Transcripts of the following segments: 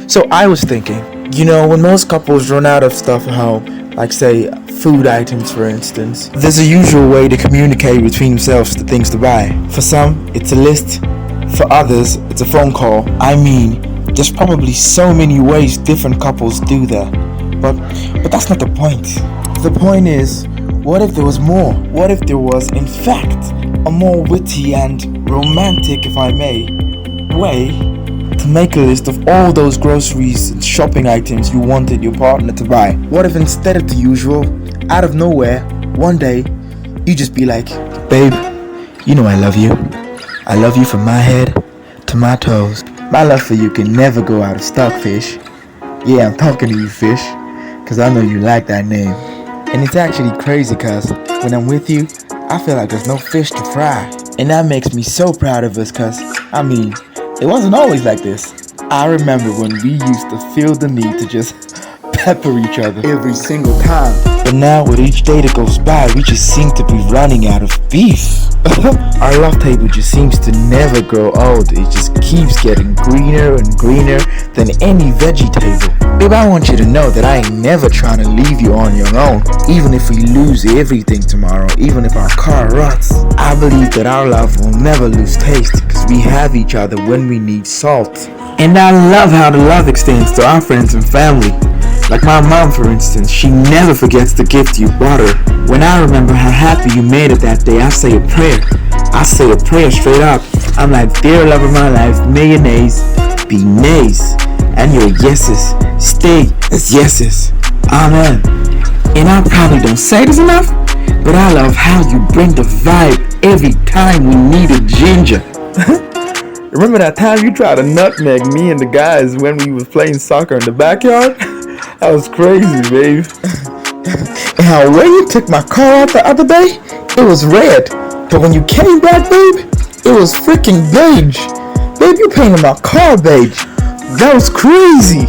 So I was thinking, when most couples run out of stuff at home, like say food items for instance, there's a usual way to communicate between themselves the things to buy. For some, it's a list. For others, it's a phone call. I mean, there's probably so many ways different couples do that. But that's not the point. The point is, what if there was more? What if there was, in fact, a more witty and romantic, if I may, way to make a list of all those groceries and shopping items you wanted your partner to buy? What if instead of the usual, out of nowhere, one day, you just be like, babe, I love you. I love you from my head to my toes. My love for you can never go out of stock, fish. Yeah, I'm talking to you, fish, cause I know you like that name. And it's actually crazy cause when I'm with you, I feel like there's no fish to fry. And that makes me so proud of us cause, it wasn't always like this. I remember when we used to feel the need to just pepper each other every single time. But now with each day that goes by, we just seem to be running out of beef. Our love table just seems to never grow old. It just keeps getting greener and greener than any veggie table. Babe, I want you to know that I ain't never trying to leave you on your own. Even if we lose everything tomorrow, even if our car rots, I believe that our love will never lose taste because we have each other when we need salt. And I love how the love extends to our friends and family. Like my mom, for instance, she never forgets the gift you bought her. When I remember how happy you made it that day, I say a prayer. I say a prayer straight up. I'm like, dear love of my life, may your nays be nays, and your yeses stay as yeses. Amen. And I probably don't say this enough, but I love how you bring the vibe every time we need a ginger. Remember that time you tried to nutmeg me and the guys when we was playing soccer in the backyard? That was crazy, babe. And how when you took my car out the other day, it was red. But when you came back, babe, it was freaking beige. Babe, you painted my car beige. That was crazy.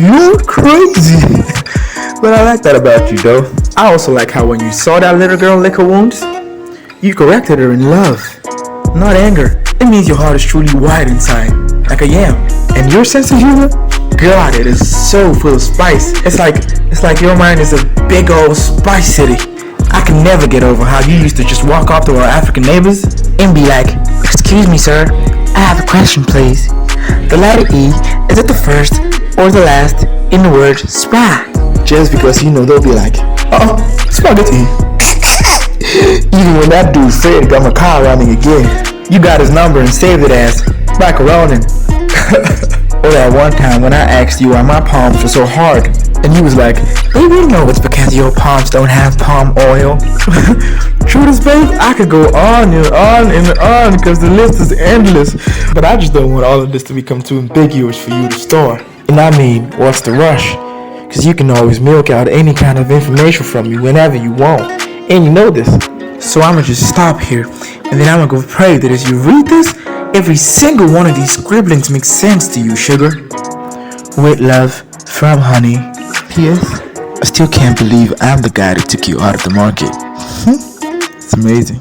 You're crazy. But I like that about you, though. I also like how when you saw that little girl lick her wounds, you corrected her in love, not anger. It means your heart is truly wide inside, like a yam. And your sense of humor? God, it is so full of spice. It's like your mind is a big old spice city. I can never get over how you used to just walk up to our African neighbors and be like, excuse me, sir, I have a question, please. The letter E, is it the first or the last in the word spy? Just because they'll be like, spaghetti. Even when that dude Fred got my car running again, you got his number and saved it as macaroni. Or that one time when I asked you why my palms were so hard, and you was like, baby, you know it's because your palms don't have palm oil. Truth, babe, I could go on and on and on because the list is endless. But I just don't want all of this to become too ambiguous for you to store. And I mean, what's the rush? Because you can always milk out any kind of information from me whenever you want. And you know this. So I'm going to just stop here. And then I'm going to go pray that as you read this, every single one of these scribblings makes sense to you, sugar. With love, from Honey. P.S. I still can't believe I'm the guy that took you out of the market. It's amazing.